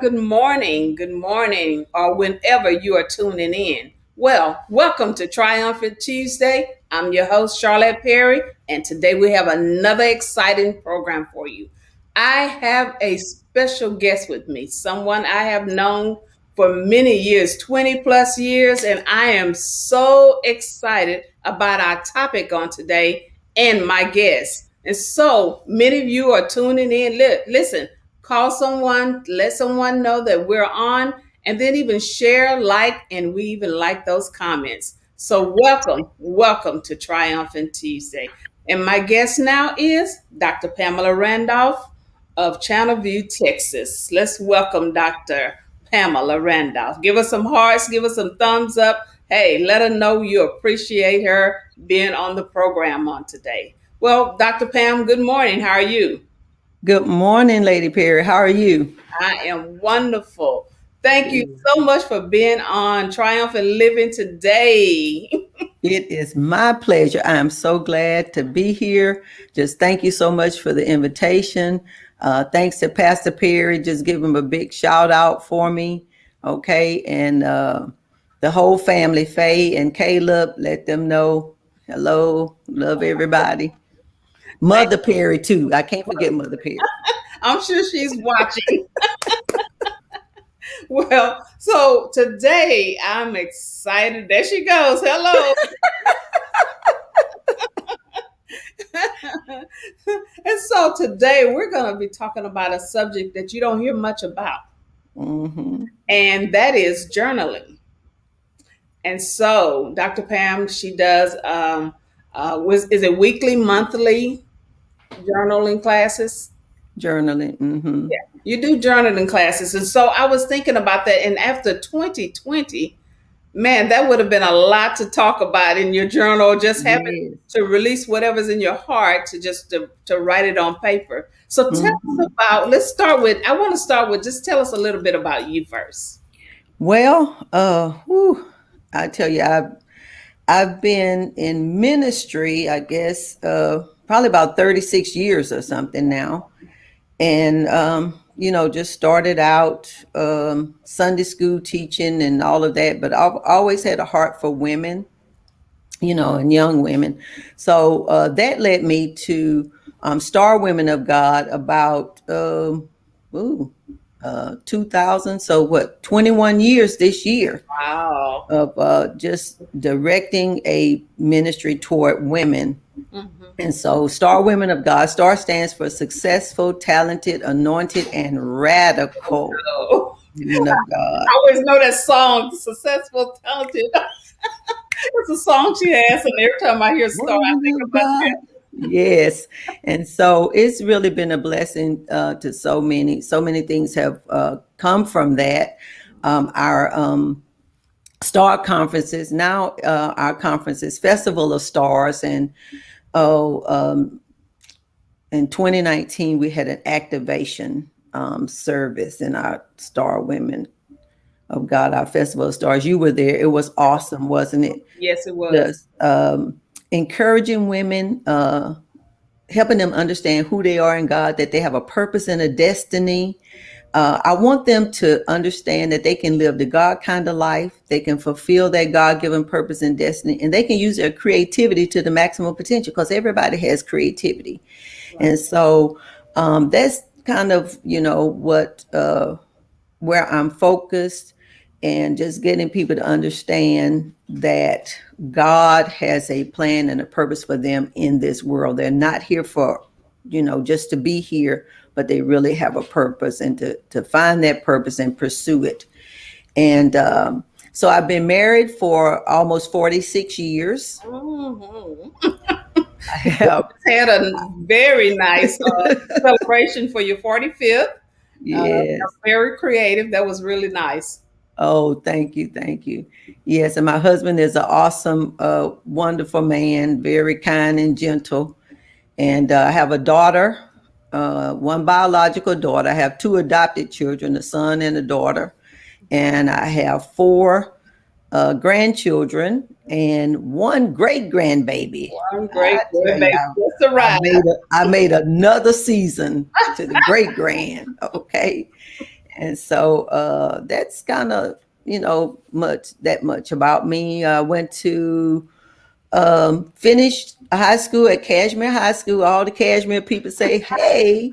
Good morning, or whenever you are tuning in. Well, welcome to Triumphant Tuesday. I'm your host, Charlotte Perry, and today we have another exciting program for you. I have a special guest with me, someone I have known for many years, 20 plus years, and I am so excited about our topic on today and my guest. And so many of you are tuning in. Listen, call someone, let someone know that we're on, and then even share, like, and we even like those comments. So, welcome to Triumphant Tuesday. And my guest now is Dr. Pamela Randolph of Channelview, Texas. Let's welcome Dr. Pamela Randolph. Give us some hearts, give us some thumbs up. Hey, let her know you appreciate her being on the program on today. Well, Dr. Pam, good morning. How are you? Good morning, Lady Perry. How are you? I am wonderful. Thank you so much for being on Triumphant Living today. It is my pleasure. I am so glad to be here. Just thank you so much for the invitation. Thanks to Pastor Perry. Just give him a big shout out for me. Okay. And the whole family, Faye and Caleb, let them know hello. Love everybody. Mother Perry, too. I can't forget Mother Perry. I'm sure she's watching. Well, so today I'm excited. There she goes. Hello. And so today we're going to be talking about a subject that you don't hear much about, Hmm. and that is journaling. And so Dr. Pam, she does, is it weekly, monthly journaling classes? Journaling. Hmm. Yeah, you do journaling classes. And so I was thinking about that. And after 2020, man, that would have been a lot to talk about in your journal, just having Yes. to release whatever's in your heart to write it on paper. So tell us Hmm. about, I want to start with just tell us a little bit about you first. Well, I tell you, I've been in ministry, I guess, probably about 36 years or something now. And, just started out Sunday school teaching and all of that, but I've always had a heart for women, and young women. So that led me to Star Women of God about, ooh, 2000. So what, 21 years this year Wow. of just directing a ministry toward women. Mhm. And so, Star Women of God, STAR stands for Successful, Talented, Anointed, and Radical Oh, Women of God. I always know that song, Successful, Talented. It's a song she has, and every time I hear Star, I Women think of about God. Yes. And so it's really been a blessing to so many things have come from that. Our STAR conferences, now our conference is Festival of Stars. And oh, in 2019, we had an activation service in our Star Women of God, our Festival of Stars. You were there. It was awesome, wasn't it? yes, it was. Just encouraging women, helping them understand who they are in God, that they have a purpose and a destiny. I want them to understand that they can live the God kind of life. They can fulfill their God given purpose and destiny, and they can use their creativity to the maximum potential because everybody has creativity. Right. And so that's kind of, what where I'm focused, and just getting people to understand that God has a plan and a purpose for them in this world. They're not here for, just to be here, but they really have a purpose, and to find that purpose and pursue it. And so I've been married for almost 46 years. Mhm. I have, Had a very nice celebration for your 45th. yes. Very creative. That was really nice. Oh, thank you, thank you. Yes, and my husband is an awesome, wonderful man, very kind and gentle. And I have a daughter, one biological daughter. I have two adopted children, a son and a daughter. And I have four grandchildren and one great grandbaby. One I great boy, tell you, baby. Just I arrived. made I made another season to the great grand. Okay. And so that's kind of, much about me. I went to finished high school at Cashmere High School. All the Cashmere people say, hey.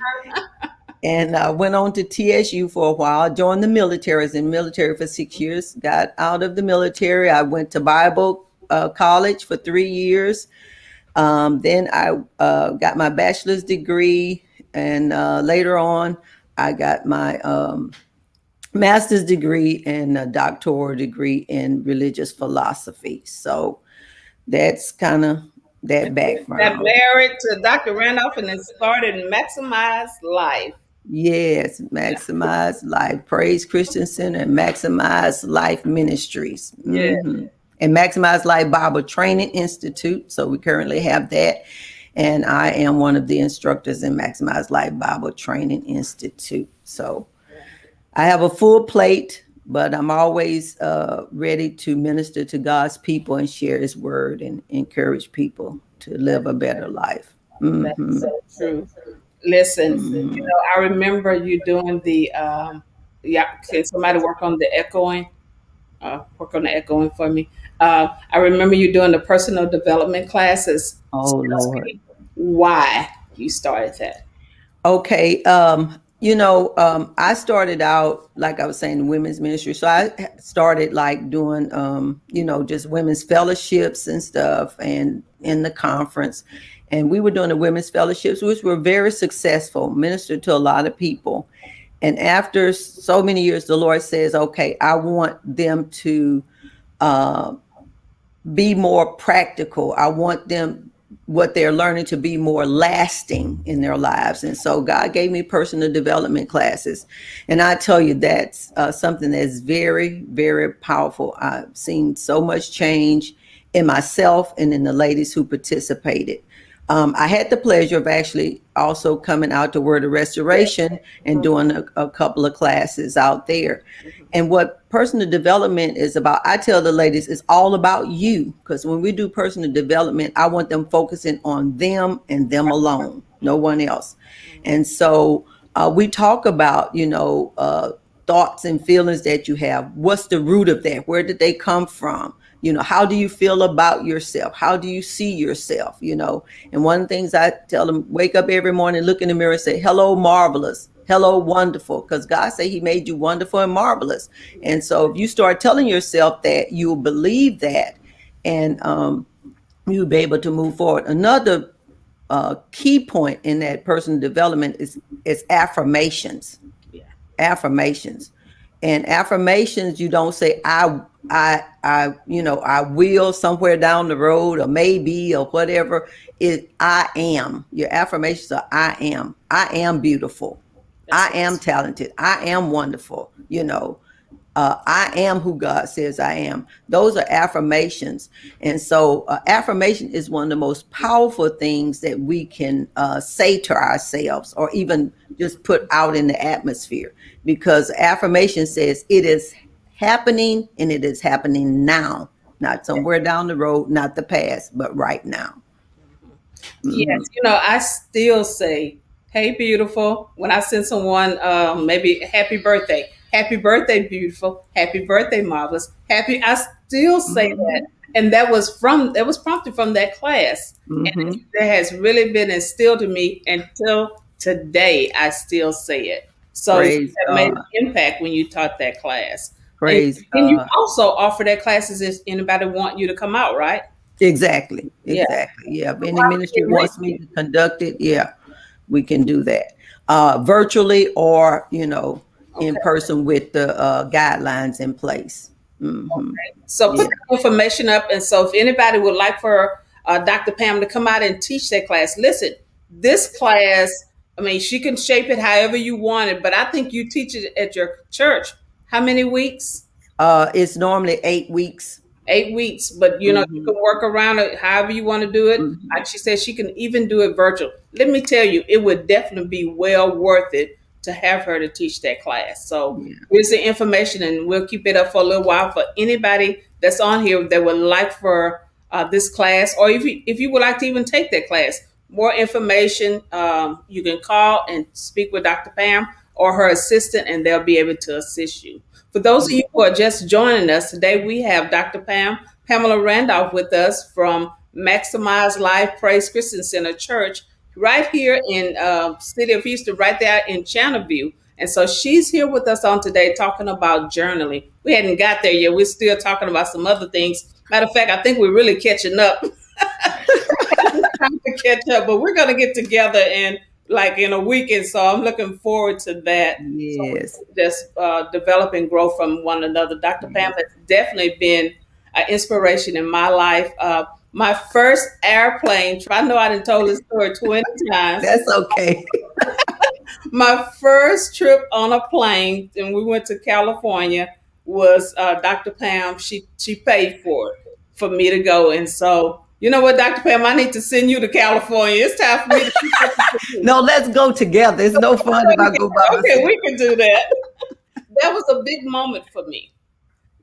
And I went on to TSU for a while, joined the military. I was in the military for 6 years, got out of the military. I went to Bible college for 3 years. Then I got my bachelor's degree. And later on, I got my master's degree and a doctoral degree in religious philosophy. So that's kind of that Got background. married to Dr. Randolph and then started Maximize Life. Yes, Yeah. Maximize Life, Praise Christian Center, and Maximize Life Ministries, Yeah. and Maximize Life Bible Training Institute. So we currently have that, and I am one of the instructors in Maximize Life Bible Training Institute. So I have a full plate, but I'm always ready to minister to God's people and share His word and encourage people to live a better life. That's Hmm. so true. Listen, Hmm. I remember you doing the yeah, can somebody work on the echoing for me? I remember you doing the personal development classes. Oh Tell Lord. me why you started that. Okay. I started out, like I was saying, in women's ministry. So I started like doing, just women's fellowships and stuff and in the conference. And we were doing the women's fellowships, which were very successful, ministered to a lot of people. And after so many years, the Lord says, okay, I want them to uh, be more practical. I want them what they're learning to be more lasting in their lives. And so God gave me personal development classes. And I tell you, that's something that's very, very powerful. I've seen so much change in myself and in the ladies who participated. I had the pleasure of actually also coming out to Word of Yeah. Restoration and Mhm. doing a couple of classes out there. And what personal development is about, I tell the ladies, it's all about you. Because when we do personal development, I want them focusing on them and them alone, no one else. And so we talk about, thoughts and feelings that you have. What's the root of that? Where did they come from? How do you feel about yourself? How do you see yourself? And one of the things I tell them, wake up every morning, look in the mirror and say, hello, marvelous. Hello, wonderful. Because God said He made you wonderful and marvelous. And so if you start telling yourself that, you'll believe that, and you'll be able to move forward. Another key point in that personal development is affirmations. Yeah. Affirmations. And affirmations, you don't say I will somewhere down the road or maybe or whatever. It I am. Your affirmations are I am. I am beautiful. That's I it. am talented. I am wonderful. I am who God says I am. Those are affirmations. And so, affirmation is one of the most powerful things that we can say to ourselves or even just put out in the atmosphere, because affirmation says it is happening and it is happening now, not somewhere down the road, not the past, but right now. Hmm. Yes, I still say, "Hey, beautiful." When I send someone, maybe happy birthday, beautiful, happy birthday, marvelous, happy. I still say that, Hmm. and that was prompted from that class, and Hmm. that has really been instilled in me until today. I still say it. So Praise that made God. an impact when you taught that class, and Praise you God. also offer that classes if anybody want you to come out, right? Exactly. Yeah. Exactly. Yeah. If any Why ministry we get wants me to conduct it, yeah, we can do that. Virtually or, in Okay. person with the guidelines in place. Hmm. So put Yeah. the information up. And so if anybody would like for Dr. Pam to come out and teach that class, listen, this class, I mean, she can shape it however you want it, but I think you teach it at your church. How many weeks? It's normally 8 weeks. 8 weeks, but you Hmm. can work around it however you want to do it. Hmm. Like she said, she can even do it virtual. Let me tell you, it would definitely be well worth it to have her to teach that class. So Yeah. here's the information, and we'll keep it up for a little while for anybody that's on here that would like for this class, or if you would like to even take that class. More information, you can call and speak with Dr. Pam, or her assistant, and they'll be able to assist you. For those of you who are just joining us today, we have Dr. Pamela Randolph with us from Maximize Life Praise Christian Center Church right here in city of Houston, right there in Channelview. And so she's here with us on today talking about journaling. We hadn't got there yet. We're still talking about some other things. Matter of fact, I think we're really catching up. Time to catch up, but we're gonna get together in a week, and so I'm looking forward to that. So we Yes. can just develop and grow from one another. Dr. Pam has definitely been an inspiration in my life. My first airplane trip, I know I done told this story 20 times. That's okay. My first trip on a plane, and we went to California, was Dr. Pam. She paid for it for me to go, and so you know what, Dr. Pam, I need to send you to California. It's time for me to keep up with you. No, let's go together. It's no fun if I go by Okay, myself. we can do that. That was a big moment for me,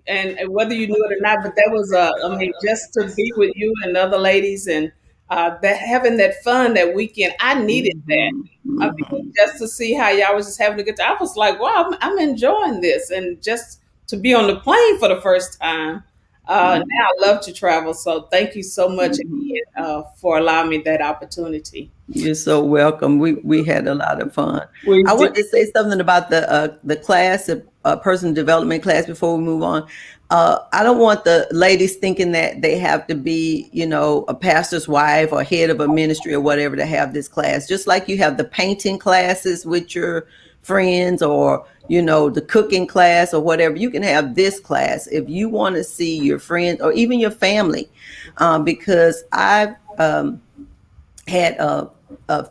and whether you knew it or not, but that was I mean, just to be with you and other ladies and that having that fun that weekend, I needed that. Mhm, I mean, mhm, just to see how y'all was just having a good time. I was like, wow, I'm enjoying this, and just to be on the plane for the first time. Now mhm, I love to travel, so thank you so much mhm. again for allowing me that opportunity. You're so welcome. We had a lot of fun. We I did. want to say something about the class, person development class, before we move on. I don't want the ladies thinking that they have to be, a pastor's wife or head of a ministry or whatever to have this class. Just like you have the painting classes with your friends, or the cooking class or whatever, you can have this class if you want to see your friends or even your family, because I've had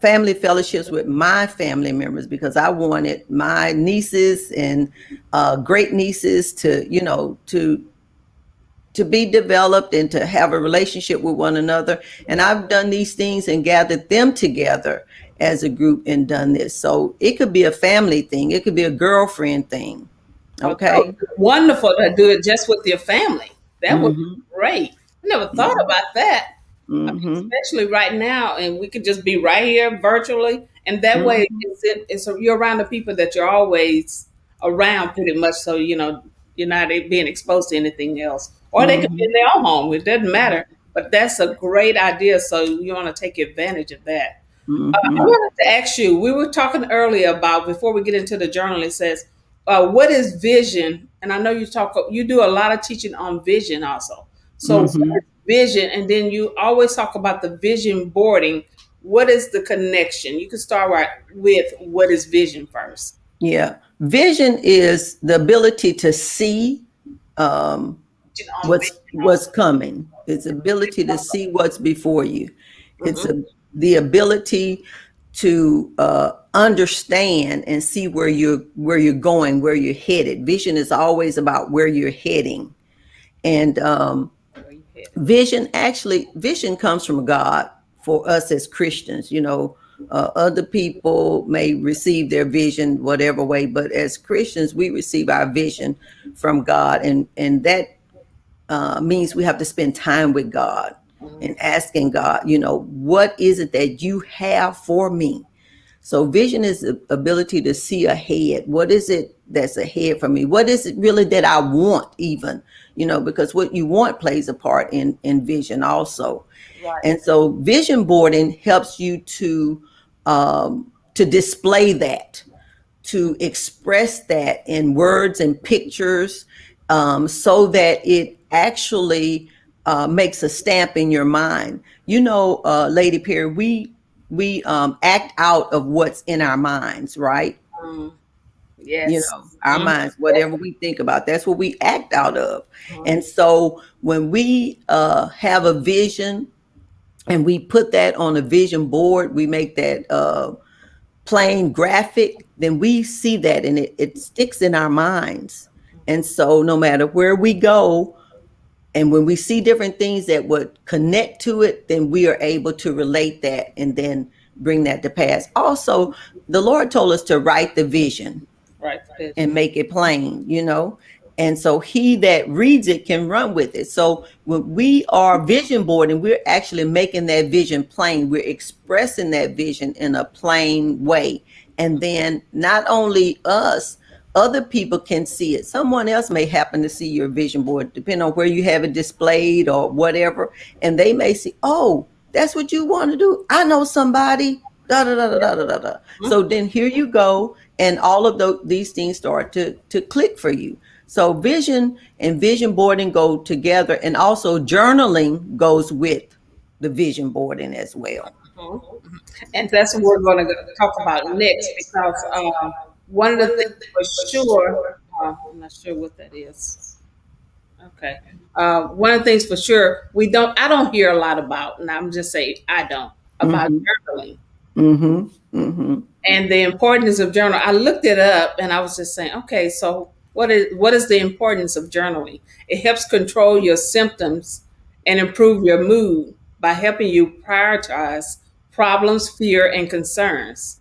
family fellowships with my family members, because I wanted my nieces and great nieces to, to be developed and to have a relationship with one another. And I've done these things and gathered them together as a group and done this. So it could be a family thing. It could be a girlfriend thing. Oh, that Okay. would be wonderful to do it just with your family. That would be Mm-hmm. great. I never thought Yeah. about that. I mean, Mm-hmm. especially right now, and we could just be right here virtually, and that way Mm-hmm. you're around the people that you're always around, pretty much. So you're not being exposed to anything else, or they could be Mm-hmm. in their own home. It doesn't matter. But that's a great idea. So you want to take advantage of that. I Mm-hmm. wanted to ask you, we were talking earlier about, before we get into the journal, it says, what is vision? And I know you do a lot of teaching on vision also. So what Mm-hmm. is vision? And then you always talk about the vision boarding. What is the connection? You can start right with what is vision first. Yeah. Vision is the ability to see um, Vision on what's coming. It's ability to see what's before you. It's vision. the ability to understand and see where you're going, where you're headed. Vision is always about where you're heading. And Where you headed? vision comes from God for us as Christians. Other people may receive their vision whatever way, but as Christians, we receive our vision from God, and that means we have to spend time with God Mhm. and asking God, what is it that you have for me? So vision is the ability to see ahead. What is it that's ahead for me? What is it really that I want, even? Because what you want plays a part in vision also. Right. And so vision boarding helps you to display that, to express that in words and pictures, so that it actually makes a stamp in your mind. Lady Perry, we act out of what's in our minds, right? Mm, yes. Our Mhm. minds, whatever we think about, that's what we act out of. Mhm. And so when we have a vision and we put that on a vision board, we make that plain graphic, then we see that and it sticks in our minds. And so no matter where we go, and when we see different things that would connect to it, then we are able to relate that and then bring that to pass. Also, the Lord told us to write the vision Right. Vision. and make it plain. And so he that reads it can run with it. So when we are vision boarding, we're actually making that vision plain. We're expressing that vision in a plain way. And then not only us, other people can see it. Someone else may happen to see your vision board, depending on where you have it displayed or whatever. And they may see, oh, that's what you want to do. I know somebody. Da, da, da, da, da, da, da. So then here you go, and all of these things start to click for you. So vision and vision boarding go together, and also journaling goes with the vision boarding as well. Mhm. And that's what we're going to talk about next because one of the things for sure, I'm not sure what that is. Okay. One of the things for sure, I don't hear a lot about, and I'm just saying I don't, about Mm-hmm. journaling Mm-hmm. Mm-hmm. and the importance of journal. I looked it up and I was just saying, okay, so what is the importance of journaling? It helps control your symptoms and improve your mood by helping you prioritize problems, fear, and concerns.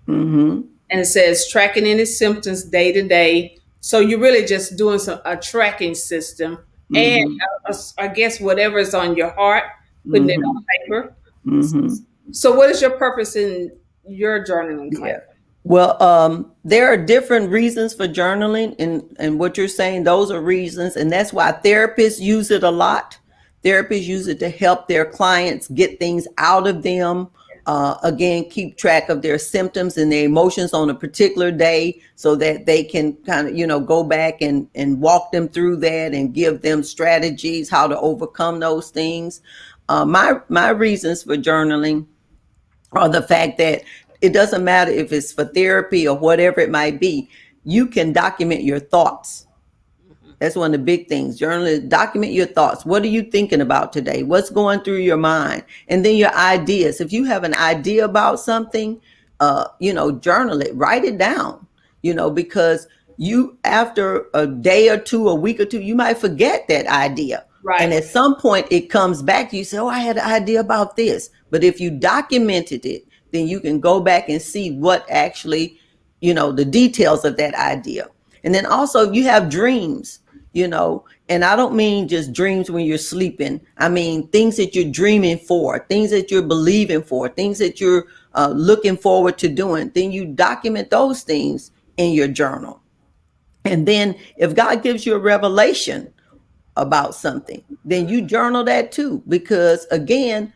Mm-hmm. And it says tracking any symptoms day to day. So you're really just doing a tracking system, and Mm-hmm. I guess whatever is on your heart, putting it Mm-hmm. on paper. Mm-hmm. So, what is your purpose in your journaling class? Yeah. Well, there are different reasons for journaling, and what you're saying, those are reasons, and that's why therapists use it a lot. Therapists use it to help their clients get things out of them. Again, keep track of their symptoms and their emotions on a particular day, so that they can kind of, go back and walk them through that and give them strategies how to overcome those things. My reasons for journaling, or the fact that it doesn't matter if it's for therapy or whatever it might be, you can document your thoughts. That's one of the big things. Journalists, document your thoughts. What are you thinking about today? What's going through your mind? And then your ideas. If you have an idea about something, journal it, write it down, because you, after a day or two, a week or two, you might forget that idea. And Right. at some point it comes back to you, say, oh, I had an idea about this. But if you documented it, then you can go back and see what actually, the details of that idea. And then also, if you have dreams, and I don't mean just dreams when you're sleeping. I mean things that you're dreaming for, things that you're believing for, things that you're looking forward to doing. Then you document those things in your journal. And then if God gives you a revelation about something, then you journal that too, because again,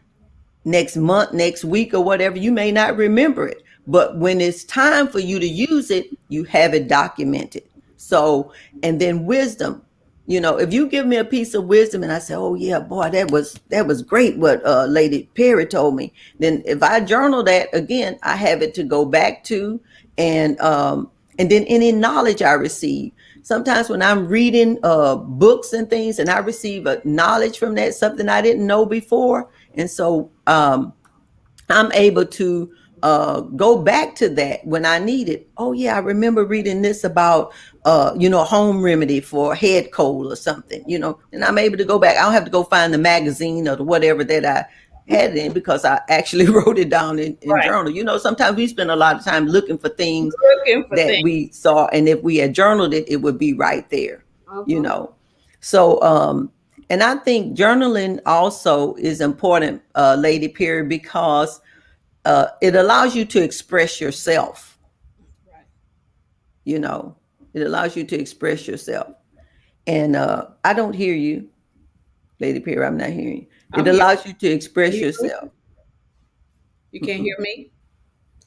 next month, next week, or whatever, you may not remember it. But when it's time for you to use it, you have it documented. So, and then wisdom. If you give me a piece of wisdom and I say, "Oh yeah, boy, that was great what Lady Perry told me," then if I journal that again, I have it to go back to, and then any knowledge I receive. Sometimes when I'm reading books and things, and I receive a knowledge from that, something I didn't know before, and so I'm able to go back to that when I need it. Oh yeah, I remember reading this about home remedy for head cold or something. And I'm able to go back. I don't have to go find the magazine or the whatever that I had it in, because I actually wrote it down in Right. journal. Sometimes we spend a lot of time looking for things Looking for that things. we saw, and if we had journaled it, it would be right there. you Uh-huh. know so and I think journaling also is important, Lady Perry, because it allows you to express yourself. Right. you know it allows you to express yourself. And I don't hear you, Lady Perry. I'm not hearing you. It I'm here. allows you to Can express you hear yourself. me? You can't Mm-mm, hear me?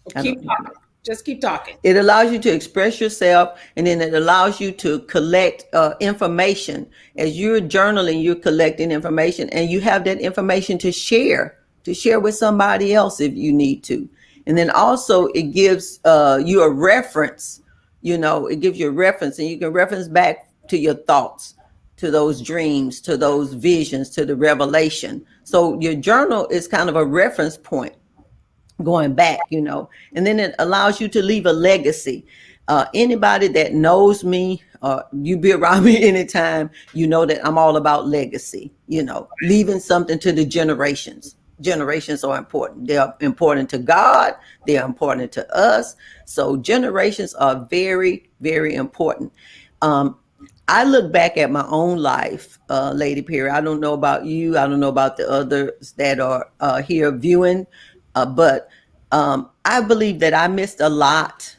Well, I keep don't hear you. talking. Just keep talking. It allows you to express yourself, and then it allows you to collect information. As you're journaling, you're collecting information, and you have that information to share with somebody else if you need to. And then also it gives you a reference. It gives you a reference, and you can reference back to your thoughts, to those dreams, to those visions, to the revelation. So your journal is kind of a reference point going back. And then it allows you to leave a legacy. Anybody that knows me, you be around me anytime, you know that I'm all about legacy, leaving something to the generations. Generations are important. They're important to God, they're important to us. So generations are very, very important. um, I look back at my own life, Lady Perry. I don't know about you. I don't know about the others that are here viewing, but I believe that I missed a lot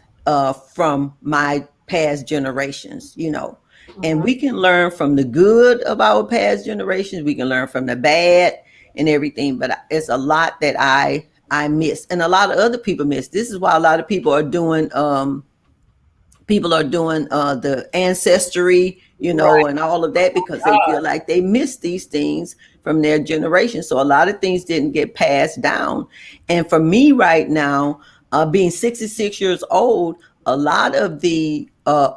from my past generations, and we Mhm. can learn from the good of our past generations. We can learn from the bad and everything, but it's a lot that I miss, and a lot of other people miss. This is why a lot of people are doing the ancestry, Right. and all of that, because they feel God. like they missed these things from their generation. So a lot of things didn't get passed down. And for me right now, being 66 years old, a lot of the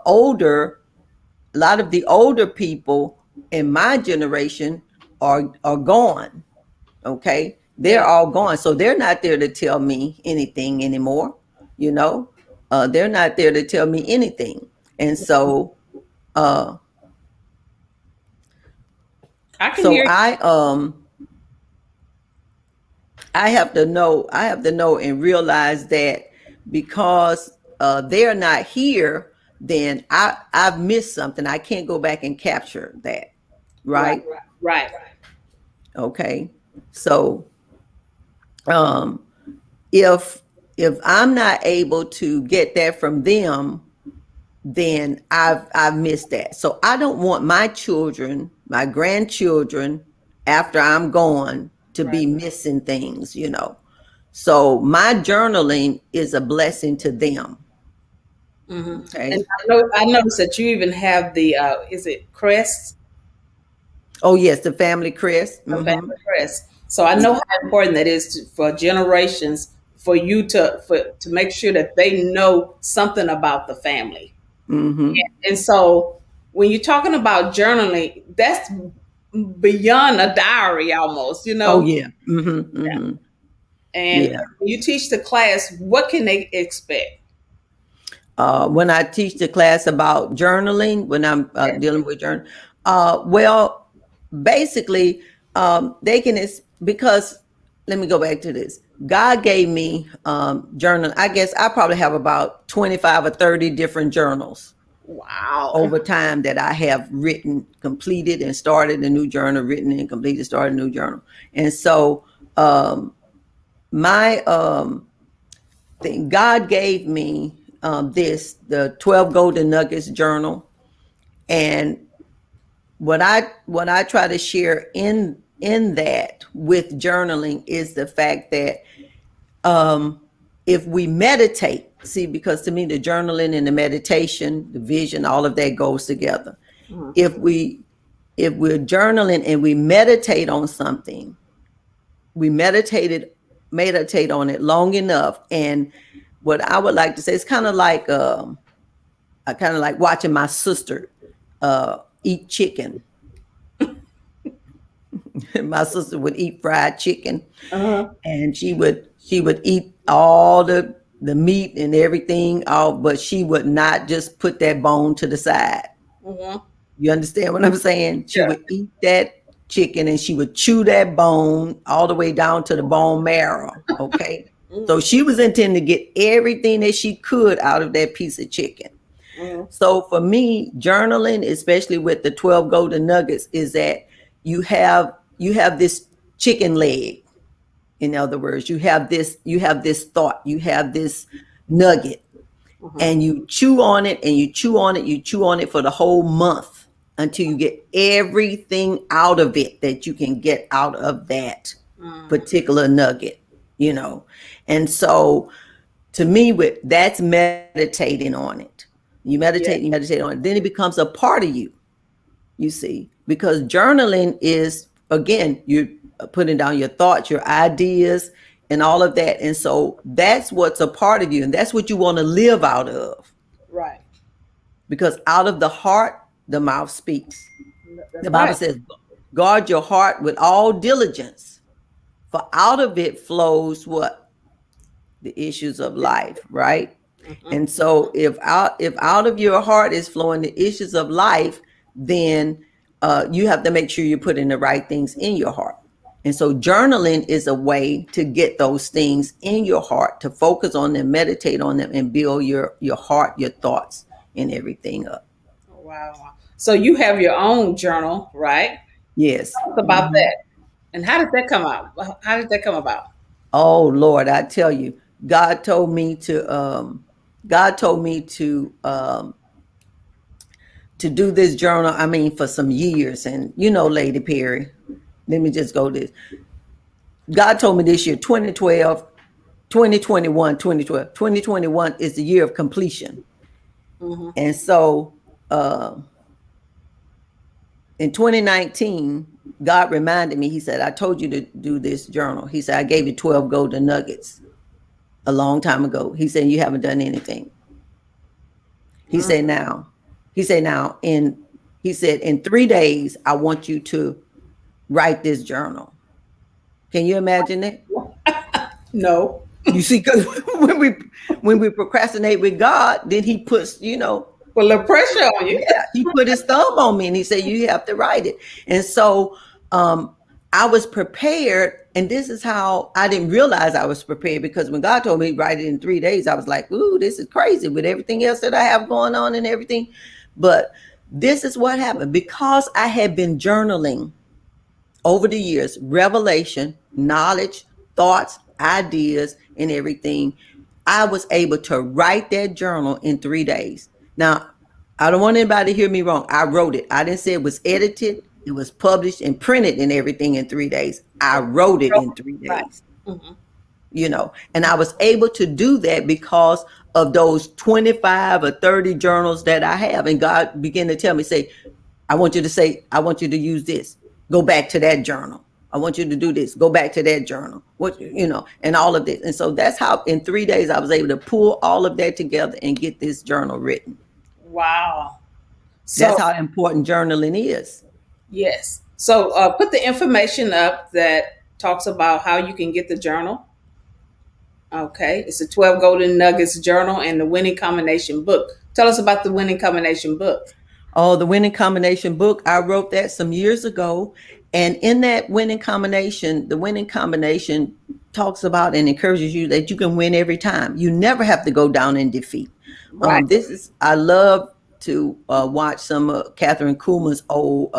older people in my generation are gone. Okay, they're Yeah. all gone, so they're not there to tell me anything anymore. You know, they're not there to tell me anything, and so uh, I can so hear you. I have to know and realize that because they're not here, then I've missed something. I can't go back and capture that, Right. right? Right. Okay, so um, if if I'm not able to get that from them, then I've missed that. So I don't want my children, my grandchildren, after I'm gone, to Right. be missing things. So my journaling is a blessing to them. Hmm. Okay. And I noticed that you even have the is it crest, Oh yes, the family crest. the family Mm-hmm. crest. So I know how important that is for generations for you to make sure that they know something about the family. Mm-hmm. And so when you're talking about journaling, that's beyond a diary almost, you Oh know. yeah. Mm-hmm. Mm-hmm. And Yeah. when you teach the class, what can they expect? When I teach the class about journaling, when I'm dealing with well, basically, because let me go back to this. God gave me journal. I guess I probably have about 25 or 30 different journals Wow. over time that I have written, completed, and started a new journal, written and completed, started a new journal. And so, my thing, God gave me the 12 Golden Nuggets journal. And what I try to share in that with journaling is the fact that um, if we meditate, see, because to me the journaling and the meditation, the vision, all of that goes together. Mhm. If we if we're journaling and we meditate on something, we meditate on it long enough. And what I would like to say, it's kind of like I kind of like watching my sister eat chicken. My sister would eat fried chicken, Uh-huh. and she would eat all the meat and everything, all, but she would not just put that bone to the side. Uh-huh. You understand what I'm saying? She Yeah. would eat that chicken and she would chew that bone all the way down to the bone marrow. Okay. So Mhm. she was intending to get everything that she could out of that piece of chicken. Mhm. So for me, journaling, especially with the 12 golden nuggets, is that you have this chicken leg. In other words, you have this thought, you have this nugget, Mhm. and you chew on it and you chew on it, you chew on it for the whole month until you get everything out of it that you can get out of that Mhm. particular nugget, you know. And so to me, with that's meditating on it. Yeah. You meditate on it, then it becomes a part of you. You see, because journaling is, again, you're putting down your thoughts, your ideas, and all of that. And so that's what's a part of you, and that's what you want to live out of, Right. because out of the heart the mouth speaks. The That's Bible right. says, guard your heart with all diligence, for out of it flows what? The issues of life, right? Mhm. And so if out of your heart is flowing the issues of life, then you have to make sure you're putting the right things in your heart. And so journaling is a way to get those things in your heart, to focus on them, meditate on them, and build your heart, your thoughts, and everything up. Wow. So you have your own journal, right? Yes. Talk about Mhm. that. And how did that come out? How did that come about? Oh Lord, I tell you, God told me to God told me to do this journal, I mean, for some years. And Lady Perry, let me just go this. God told me this year, 2012, 2021, 2012, 2021 is the year of completion. Hmm. And so uh, in 2019, God reminded me, he said, I told you to do this journal. He said, I gave you 12 golden nuggets a long time ago. He said, you haven't done anything. He Hmm. said, now, he said, now, he said, in 3 days, I want you to write this journal. Can you imagine it? No. You see, because when we procrastinate with God, then He puts, Put a little pressure on you. yeah, He put His thumb on me, and He said, "You have to write it." And so, I was prepared, and this is how I didn't realize I was prepared, because when God told me to write it in 3 days, I was like, "Ooh, this is crazy with everything else that I have going on and everything." But this is what happened because I had been journaling over the years, revelation, knowledge, thoughts, ideas, and everything. I was able to write that journal in 3 days. Now, I don't want anybody to hear me wrong. I wrote it. I didn't say it was edited, it was published and printed and everything in 3 days. I wrote it in three Right. days, Hmm. and I was able to do that because of those 25 or 30 journals that I have. And God began to tell me, say, I want you to use this. Go back to that journal. I want you to do this. Go back to that journal. And all of this. And so that's how in 3 days I was able to pull all of that together and get this journal written. Wow. That's So, how important journaling is. yes. So, put the information up that talks about how you can get the journal. Okay. It's a 12 Golden Nuggets journal and the winning combination book. Tell us about the winning combination book. Oh, the winning combination book, I wrote that some years ago. And in that winning combination, the winning combination talks about and encourages you that you can win every time. You never have to go down in defeat. Right. I love to watch some of Catherine Kuhlman's old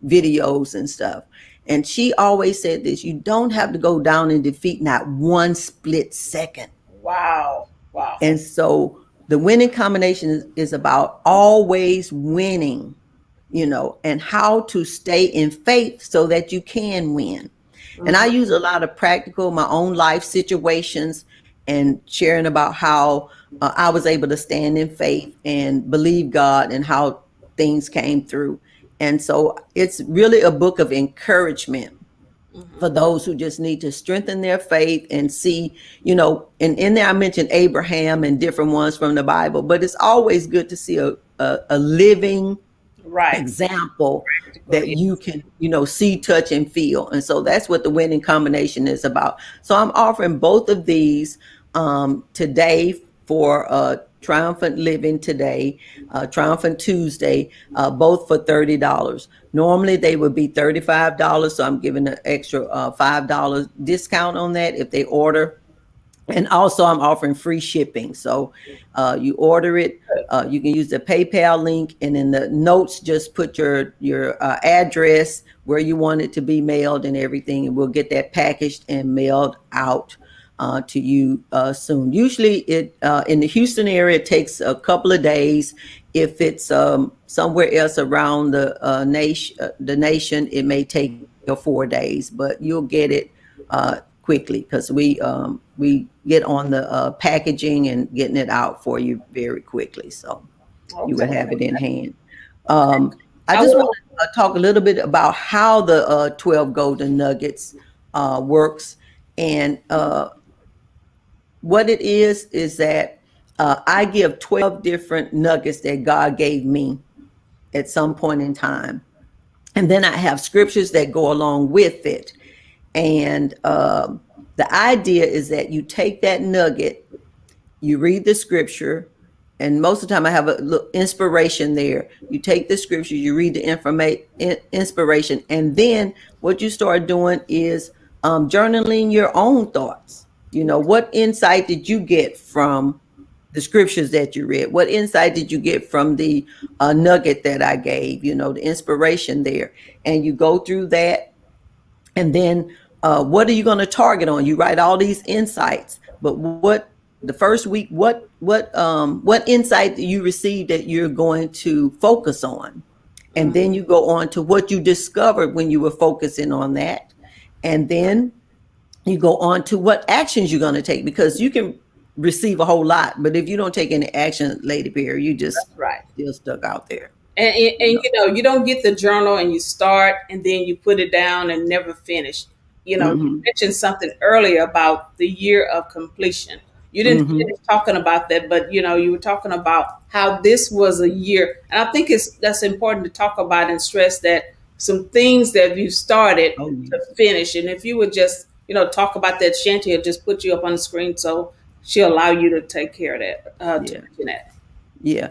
videos and stuff. And she always said this: you don't have to go down in defeat, not one split second. Wow. Wow. And so the winning combination is about always winning, and how to stay in faith so that you can win. And I Hmm. use a lot of practical, my own life situations, and sharing about how I was able to stand in faith and believe God and how things came through. And so it's really a book of encouragement for Hmm. those who just need to strengthen their faith and see, and in there I mentioned Abraham and different ones from the Bible, but it's always good to see a living Right. example Practical. that you can, see, touch, and feel. And so that's what the winning combination is about. So I'm offering both of these today for Triumphant Living today, Triumphant Tuesday, both for $30. Normally they would be $35, so I'm giving an extra $5 discount on that if they order. And also, I'm offering free shipping. So you order it, you can use the PayPal link, and in the notes, just put your address where you want it to be mailed and everything, and we'll get that packaged and mailed out to you soon. Usually, it in the Houston area, it takes a couple of days. If it's somewhere else around the nation, it may take 4 days, but you'll get it quickly because we get on the packaging and getting it out for you very quickly, so you Okay. will have it in hand. Okay. I I just want will. to talk a little bit about how the 12 golden nuggets works, and what it is that I give 12 different nuggets that God gave me at some point in time, and then I have scriptures that go along with it. And the idea is that you take that nugget, you read the scripture, and most of the time I have a little inspiration there. You take the scripture, you read the inspiration, and then what you start doing is journaling your own thoughts. What insight did you get from the scriptures that you read? What insight did you get from the nugget that I gave? The inspiration there, and you go through that, and then what are you going to target on? You write all these insights, But what the first week, what insight do you receive that you're going to focus on? And Mm, then you go on to what you discovered when you were focusing on that. And then you go on to what actions you're going to take, because you can receive a whole lot, but if you don't take any action, Lady Bear, you just that's right. still stuck out there. And You know. you know, you don't get the journal and you start and then you put it down and never finish. You know, you Mm-hmm. mentioned something earlier about the year of completion. You didn't Mm-hmm. finish talking about that, but you know, you were talking about how this was a year, and I think it's that's important to talk about and stress that some things that you started Oh to yes. finish. And if you would just, you know, talk about that, Shanty will just put you up on the screen so she'll allow you to take care of that, to Yeah. mention that. Yeah.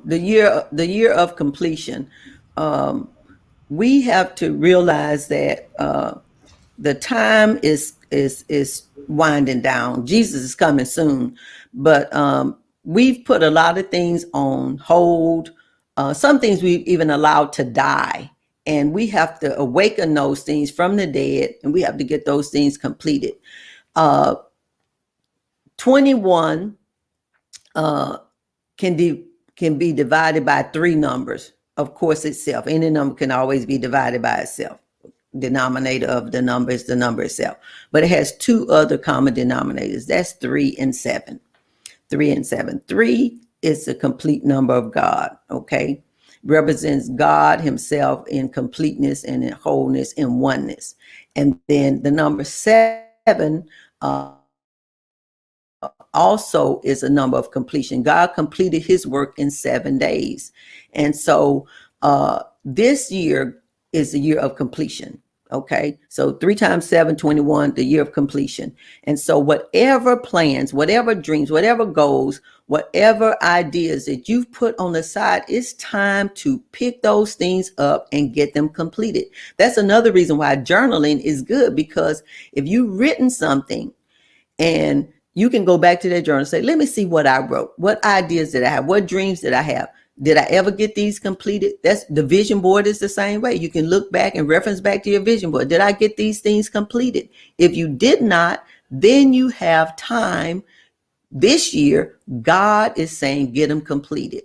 The year of completion. Um, we have to realize that the time is winding down. Jesus is coming soon, but we've put a lot of things on hold. Some things we've even allowed to die, and we have to awaken those things from the dead, and we have to get those things completed. Uh, 21 uh, can de- can be divided by three numbers. Of course, itself. Any number can always be divided by itself. Denominator of the number is the number itself. But it has two other common denominators. That's 3 and 7. 3 and 7. Three is the complete number of God, okay? Represents God Himself in completeness and in wholeness and oneness. And then the number 7 also is a number of completion. God completed His work in 7 days. And so this year is the year of completion. Okay. So 3 times 7, 21, the year of completion. And so whatever plans, whatever dreams, whatever goals, whatever ideas that you've put on the side, it's time to pick those things up and get them completed. That's another reason why journaling is good, because if you've written something and you can go back to that journal and say, let me see what I wrote. What ideas did I have? What dreams did I have? Did I ever get these completed? That's the vision board is the same way. You can look back and reference back to your vision board. Did I get these things completed? If you did not, then you have time this year. God is saying, get them completed.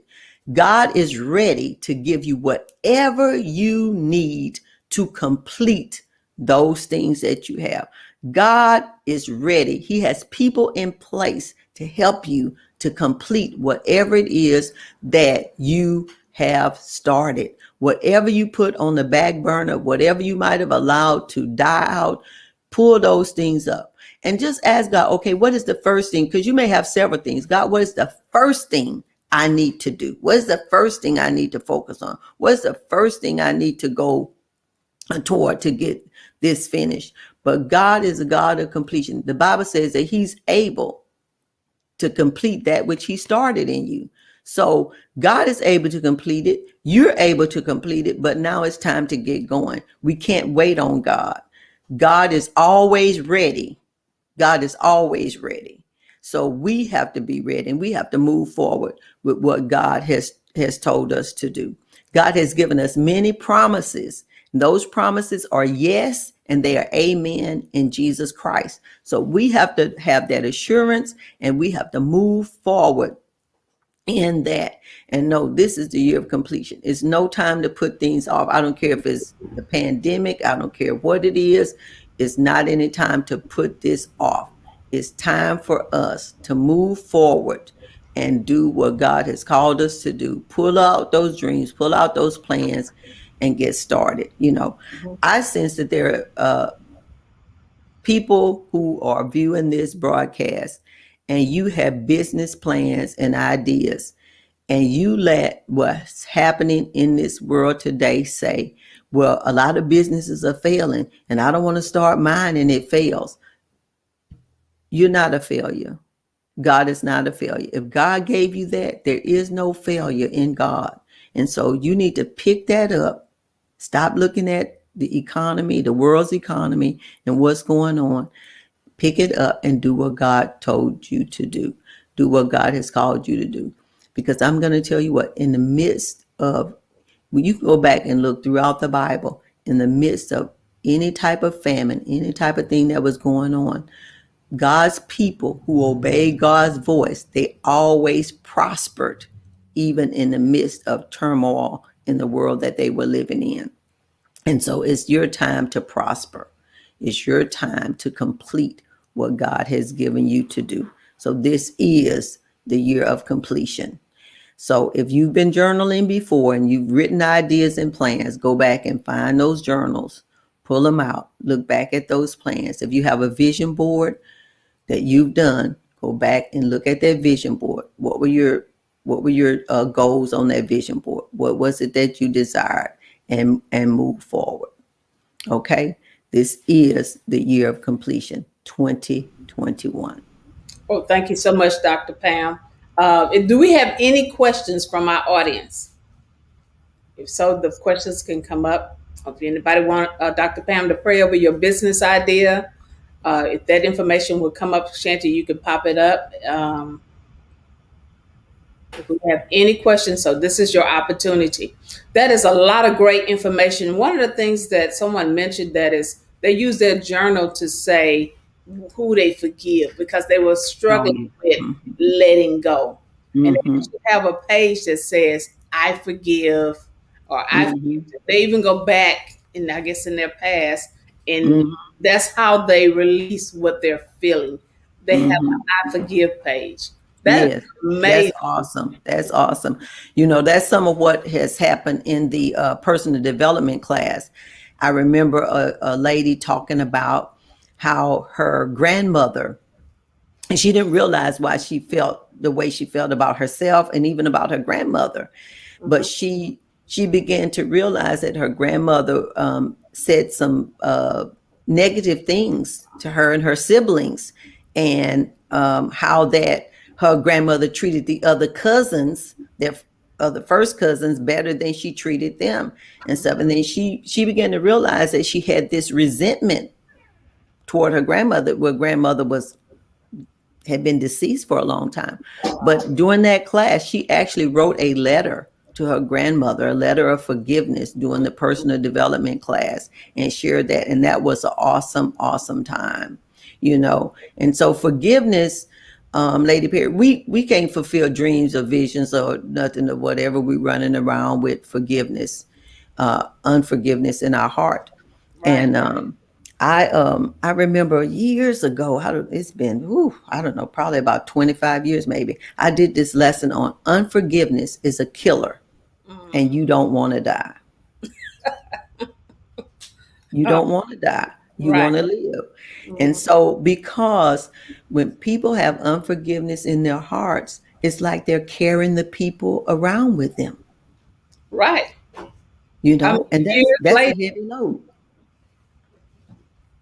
God is ready to give you whatever you need to complete those things that you have. God is ready. He has people in place to help you to complete whatever it is that you have started. Whatever you put on the back burner, whatever you might have allowed to die out, pull those things up and just ask God, okay, what is the first thing? Because you may have several things. God, what is the first thing I need to do? What is the first thing I need to focus on? What's the first thing I need to go toward to get this finished? But God is a God of completion. The Bible says that He's able to complete that which He started in you. So God is able to complete it. You're able to complete it, but now it's time to get going. We can't wait on God. God is always ready. God is always ready. So we have to be ready, and we have to move forward with what God has told us to do. God has given us many promises. Those promises are yes, and they are amen in Jesus Christ. So we have to have that assurance, and we have to move forward in that and know this is the year of completion. It's no time to put things off. I don't care if it's the pandemic, I don't care what it is. It's not any time to put this off. It's time for us to move forward and do what God has called us to do. Pull out those dreams, pull out those plans, and get started. Mhm. I sense that there are people who are viewing this broadcast, and you have business plans and ideas, and you let what's happening in this world today say, well, a lot of businesses are failing and I don't want to start mine and it fails. You're not a failure. God is not a failure. If God gave you that, there is no failure in God. And so you need to pick that up. Stop looking at the economy, the world's economy, and what's going on. Pick it up and do what God told you to do. Do what God has called you to do. Because I'm going to tell you what, in the midst of, when you go back and look throughout the Bible, in the midst of any type of famine, any type of thing that was going on, God's people who obey God's voice, they always prospered, even in the midst of turmoil in the world that they were living in. And so it's your time to prosper. It's your time to complete what God has given you to do. So this is the year of completion. So if you've been journaling before and you've written ideas and plans, go back and find those journals, pull them out, look back at those plans. If you have a vision board that you've done, go back and look at that vision board. What were your goals on that vision board? What was it that you desired, and move forward? Okay, this is the year of completion, 2021. Oh, thank you so much, Dr. Pam. Do we have any questions from our audience? If so, the questions can come up. If anybody want Dr. Pam to pray over your business idea, if that information will come up, Shanti, you can pop it up. If we have any questions, so this is your opportunity. That is a lot of great information. One of the things that someone mentioned that is they use their journal to say who they forgive because they were Oh, struggling yeah. with letting go. And they Mm-hmm. actually have a page that says, I forgive, or I Mm-hmm. forgive. They even go back, and I guess in their past, and Mm-hmm. that's how they release what they're feeling. They have Mm-hmm. an I forgive page. That is Yes, that's amazing. awesome. That's awesome. You know, that's some of what has happened in the personal development class. I remember a lady talking about how her grandmother, and she didn't realize why she felt the way she felt about herself and even about her grandmother, but Mhm. she began to realize that her grandmother said some negative things to her and her siblings, and how that her grandmother treated the other cousins, their the first cousins, better than she treated them and stuff. And then she began to realize that she had this resentment toward her grandmother, where grandmother was had been deceased for a long time. But during that class, she actually wrote a letter to her grandmother, a letter of forgiveness during the personal development class, and shared that. And that was an awesome, awesome time, you know. And so forgiveness, Lady Perry, we can't fulfill dreams or visions or nothing or whatever we running around with forgiveness, unforgiveness in our heart. Right. And I remember years ago, it's been, I don't know, probably about 25 years maybe. I did this lesson on unforgiveness is a killer, and Mm. you don't want to die. You Oh, don't want to die. You right. want to live. And Mhm. so, because when people have unforgiveness in their hearts, it's like they're carrying the people around with them, Right. I mean, and that's years that's a later, heavy load.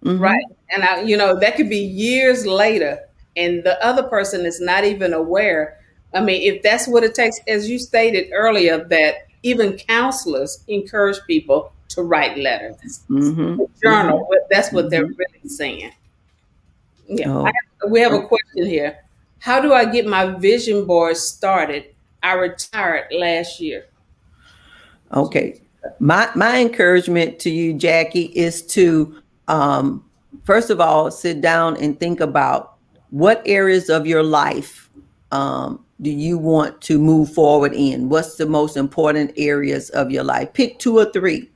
right. Hmm. And that could be years later, and the other person is not even aware. I mean, if that's what it takes, as you stated earlier, that even counselors encourage people to write letters, Hmm. journal. Hmm. That's what they're Hmm. really saying. Yeah. Oh, We have a oh, question here. How do I get my vision board started? I retired last year. okay. My encouragement to you, Jackie, is to um, first of all sit down and think about what areas of your life do you want to move forward in. What's the most important areas of your life? Pick two or three,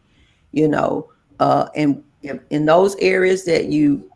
you know, and in those areas that you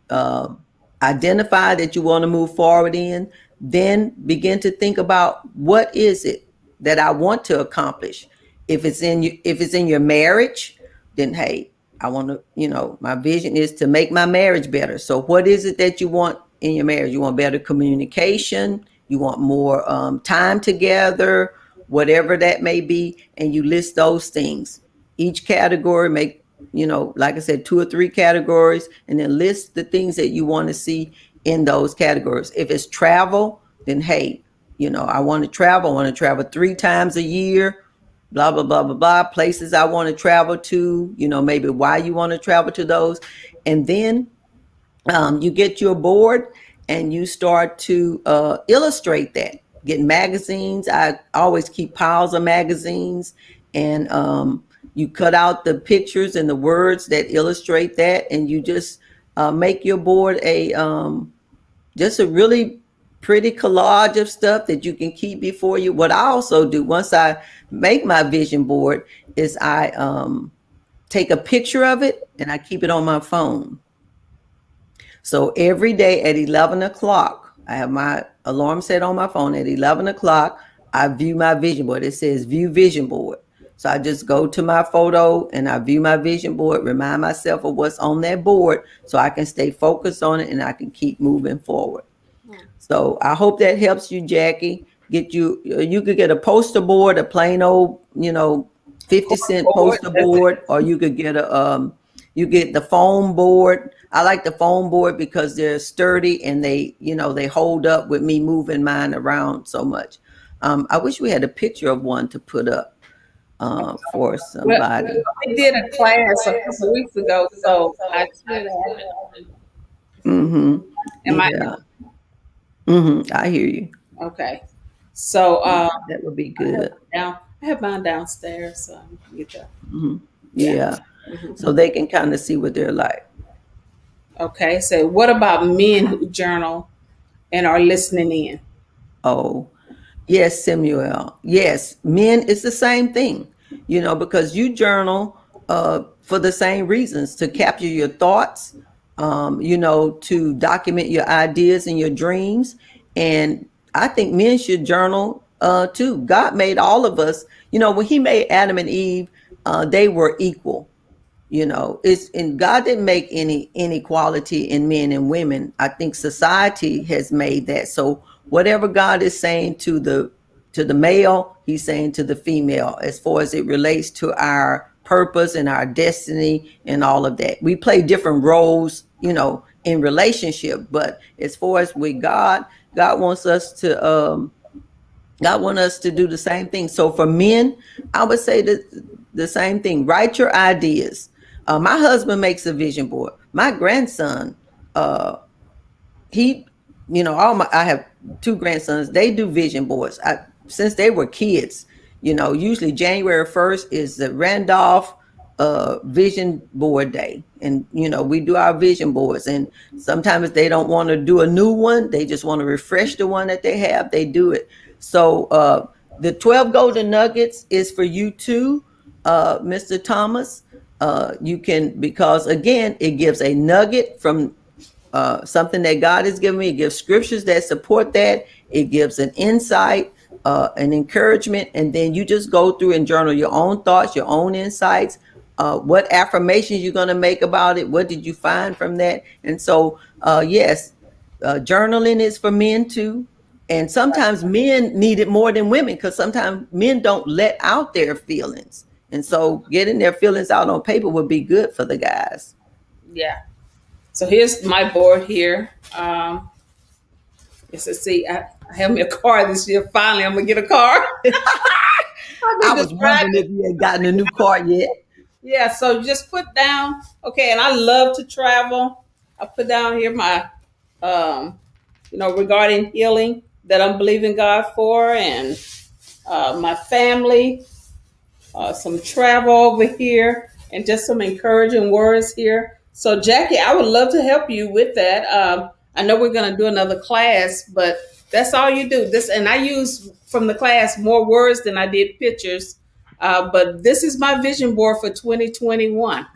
identify that you want to move forward in, then begin to think about what is it that I want to accomplish. If it's in your marriage, then hey, I want to, my vision is to make my marriage better. So what is it that you want in your marriage? You want better communication, you want more time together, whatever that may be, and you list those things. Each category, make, like I said, two or three categories, and then list the things that you want to see in those categories. If it's travel, then hey, I want to travel. I want to travel 3 times a year, blah, blah, blah, blah, blah. Places I want to travel to, maybe why you want to travel to those. And then you get your board and you start to illustrate that. Get magazines. I always keep piles of magazines, and you cut out the pictures and the words that illustrate that, and you just make your board just a really pretty collage of stuff that you can keep before you. What I also do once I make my vision board is I take a picture of it and I keep it on my phone. So every day at 11 o'clock, I have my alarm set on my phone. At 11 o'clock, I view my vision board. It says view vision board. So I just go to my photo and I view my vision board, remind myself of what's on that board so I can stay focused on it and I can keep moving forward. Hmm. So I hope that helps you, Jackie. Get you, you could get a poster board, a plain old, 50-cent Board. poster board, or you could get you get the foam board. I like the foam board because they're sturdy and they hold up with me moving mine around so much. I wish we had a picture of one to put up for Well, somebody. we did a class a couple weeks ago, so I should have it. Mm-hmm. Am I Yeah. Mm-hmm. I hear you. okay? So That would be good. I have mine downstairs, so I can get that. Hmm. Yeah. Yeah. Mhm. So they can kind of see what they're like. Okay. So what about men who journal and are listening in? Oh, yes, Samuel. Yes, men, it's the same thing, because you journal for the same reasons to capture your thoughts, to document your ideas and your dreams. And I think men should journal too. God made all of us, when He made Adam and Eve, they were equal. It's and God didn't make any inequality in men and women. I think society has made that. So whatever God is saying to the male, He's saying to the female as far as it relates to our purpose and our destiny and all of that. We play different roles, in relationship, but as far as with God, God wants us to God want us to do the same thing. So for men, I would say the same thing. Write your ideas. My husband makes a vision board. My grandson, uh, he, I have two grandsons. They do vision boards. Since they were kids, usually January 1st is the Randolph vision board day, and we do our vision boards. And sometimes they don't want to do a new one; they just want to refresh the one that they have. They do it. So the 12 golden nuggets is for you too, Mr. Thomas. You can, because again, it gives a nugget from something that God has given me. It gives scriptures that support that. It gives an insight, an encouragement, and then you just go through and journal your own thoughts, your own insights. What affirmations you're going to make about it? What did you find from that? And so, yes, journaling is for men too. And sometimes men need it more than women because sometimes men don't let out their feelings. And so getting their feelings out on paper would be good for the guys. Yeah. So here's my board here. It's a see. I have me a car this year. Finally, I'm gonna get a car. I've I been was just wondering driving. if you had gotten a new car yet. Yeah. So just put down. Okay, and I love to travel. I put down here my, regarding healing that I'm believing God for, and my family, some travel over here, and just some encouraging words here. So, Jackie, I would love to help you with that. I know we're going to do another class, but that's all you do. This, and I use from the class more words than I did pictures. But this is my vision board for 2021.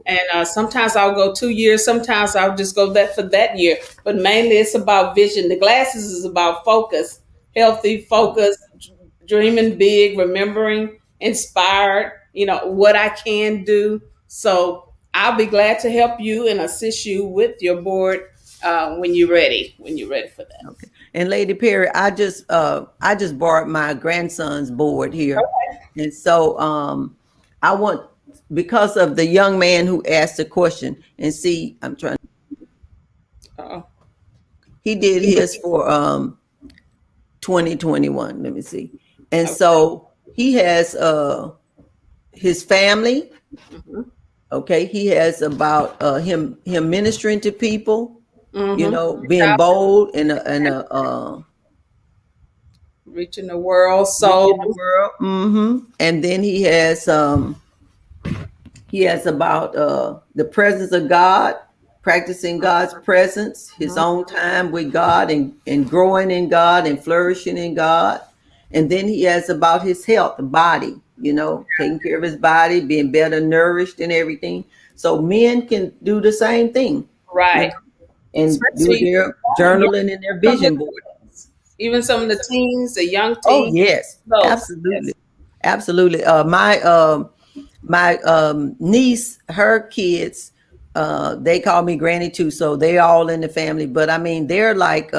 And sometimes I'll go 2 years. Sometimes I'll just go that for that year. But mainly it's about vision. The glasses is about focus, healthy focus, dreaming big, remembering, inspired, what I can do. So I'll be glad to help you and assist you with your board when you're ready for that. Okay. And Lady Perry, I just borrowed my grandson's board here. And so I want, because of the young man who asked the question, and see, I'm trying, Uh-oh. he did his for 2021. Let me see. And Okay. so he has his family. Mhm. Okay, he has about him ministering to people, Mhm. being bold and Reaching the world. reaching So, the world. And then he has about the presence of God. practicing God's presence, his Mhm. own time with God, and growing in God and flourishing in God. And then he has about his health, the body, taking care of his body, being better nourished and everything. So men can do the same thing, you Right. know, and do Especially their young, journaling and their some of the vision board. teens, even some of the teens, the young Oh teens, yes, those. absolutely, Yes. absolutely. My niece, her kids, they call me Granny too, so they all in the family. But I mean, they're like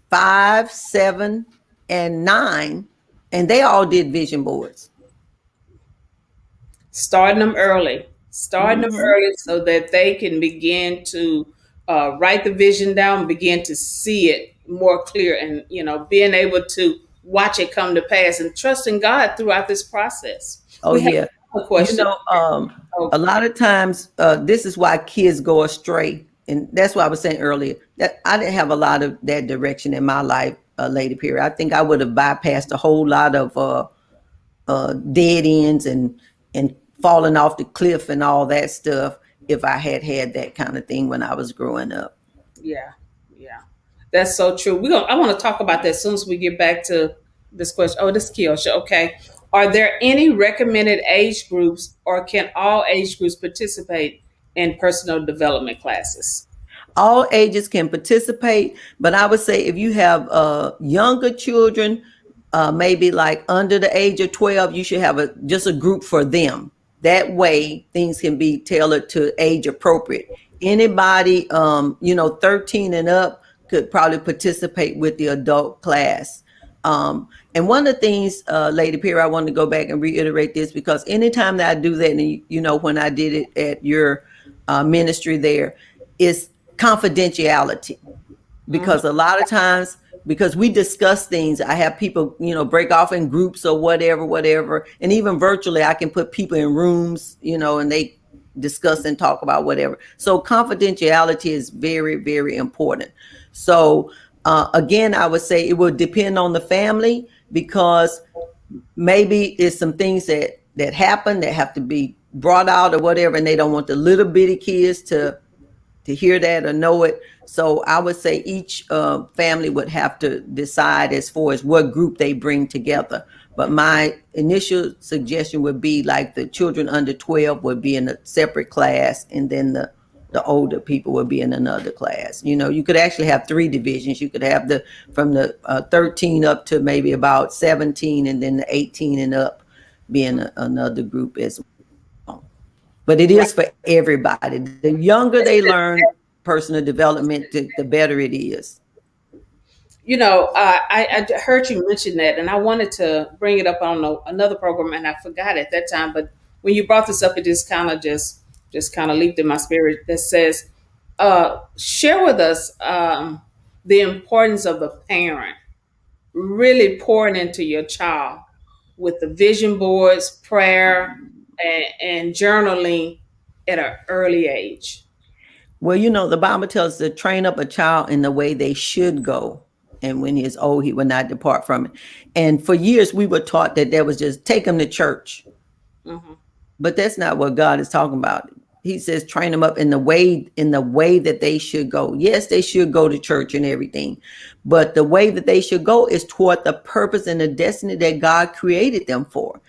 5, 7, and 9, and they all did vision boards. Starting them early, starting them Hmm. early so that they can begin to write the vision down, begin to see it more clear, and being able to watch it come to pass and trusting God throughout this process. Oh We have yeah, a question. a Oh, lot of times this is why kids go astray, and that's why I was saying earlier that I didn't have a lot of that direction in my life, Lady Period. I think I would have bypassed a whole lot of dead ends and falling off the cliff and all that stuff if I had had that kind of thing when I was growing up. yeah, yeah, that's so true. I want to talk about that as soon as we get back to this question. Oh, this Kiosha. Okay, are there any recommended age groups, or can all age groups participate in personal development classes? All ages can participate, but I would say if you have younger children, maybe like under the age of 12, you should have just a group for them. That way things can be tailored to age appropriate. Anybody 13 and up could probably participate with the adult class. And one of the things, Lady Perry, I wanted to go back and reiterate this, because anytime that I do that, and when I did it at your ministry there, is confidentiality. Mhm. Because a lot of times, because we discuss things, I have people break off in groups or whatever, and even virtually I can put people in rooms, and they discuss and talk about whatever. So confidentiality is very, very important. So again, I would say it would depend on the family, because maybe it's some things that happen that have to be brought out or whatever, and they don't want the little bitty kids to hear that or know it. So I would say each family would have to decide as far as what group they bring together. But my initial suggestion would be like the children under 12 would be in a separate class, and then the older people would be in another class. You could actually have three divisions. You could have the from the 13 up to maybe about 17, and then the 18 and up being another group as well. But it Right. is for everybody. The younger they learn personal development, the better it is. I heard you mention that, and I wanted to bring it up on another program, and I forgot at that time. But when you brought this up, it just kind of leaped in my spirit. That says, share with us the importance of the parent really pouring into your child with the vision boards, prayer, and journaling at an early age. Well, the Bible tells us to train up a child in the way they should go. And when he is old, he will not depart from it. And for years, we were taught that was just take them to church. Hmm. But that's not what God is talking about. He says train them up in the way that they should go. Yes, they should go to church and everything, but the way that they should go is toward the purpose and the destiny that God created them for.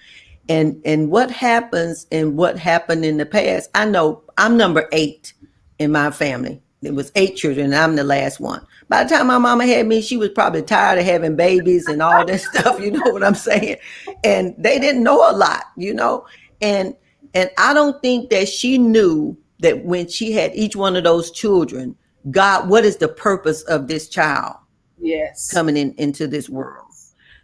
And what happens and what happened in the past, I know I'm number 8 in my family. There was 8 children and I'm the last one. By the time my mama had me, she was probably tired of having babies and all that stuff, you know what I'm saying? And they didn't know a lot. And I don't think that she knew that when she had each one of those children, God, what is the purpose of this child Yes. coming into this world?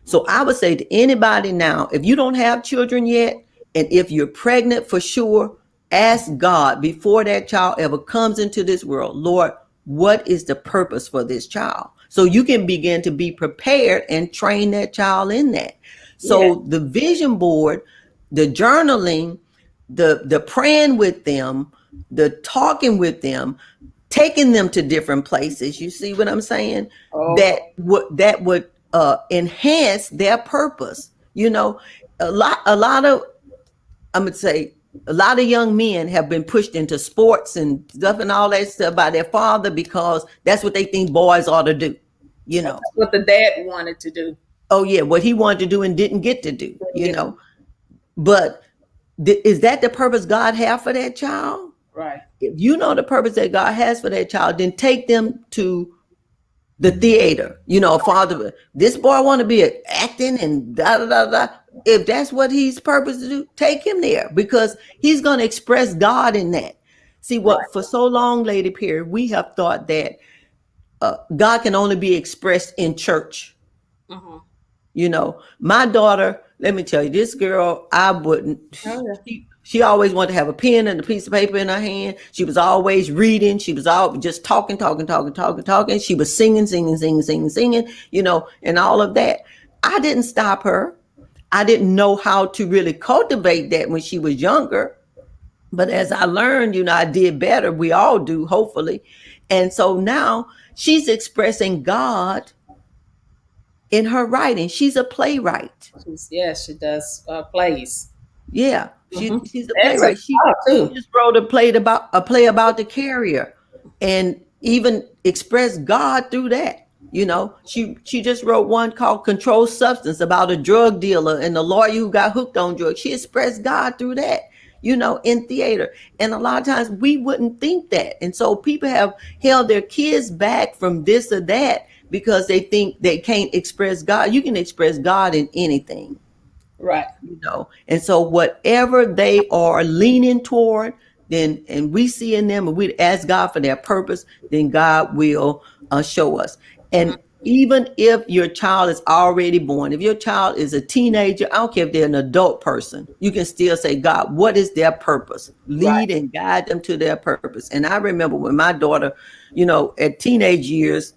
So I would say to anybody now, if you don't have children yet, and if you're pregnant for sure, ask God before that child ever comes into this world, Lord, what is the purpose for this child? So you can begin to be prepared and train that child in that. Yeah. So the vision board, the journaling, the praying with them, the talking with them, taking them to different places. You see what I'm saying? Oh, That would enhance their purpose. A lot of, I'm gonna say, a lot of young men have been pushed into sports and stuff and all that stuff by their father because that's what they think boys ought to do. You That's know, what the dad wanted to do. oh yeah, what he wanted to do and didn't get to do. Didn't You get know, but is that the purpose God have for that child? right. If you know the purpose that God has for that child, then take them to the theater. You know, father, this boy want to be acting and da da da da. If that's what he's purposed to do, take him there because he's going to express God in that. See, Right. what for so long, Lady Perry, we have thought that God can only be expressed in church. Uh-huh. You know, my daughter, let me tell you, this girl, I wouldn't. Oh yeah. She always wanted to have a pen and a piece of paper in her hand. She was always reading. She was all just talking, talking, talking, talking, talking. She was singing, singing, singing, singing, singing, you know, and all of that. I didn't stop her. I didn't know how to really cultivate that when she was younger. But as I learned, you know, I did better. We all do, hopefully. And so now she's expressing God in her writing. She's a playwright. She does plays. Yeah, Mm-hmm. she's a Excellent playwright. job She too. just wrote a play about the carrier, and even expressed God through that. You know, she just wrote one called "Controlled Substance" about a drug dealer and the lawyer who got hooked on drugs. She expressed God through that. You know, in theater, and a lot of times we wouldn't think that, and so people have held their kids back from this or that because they think they can't express God. You can express God in anything, Right. you know. And so whatever they are leaning toward, then and we see in them and we ask God for their purpose, then God will show us. Mm-hmm. And even if your child is already born, if your child is a teenager, I don't care if they're an adult person, you can still say, God, what is their purpose? Right. Lead and guide them to their purpose. And I remember when my daughter, you know, at teenage years,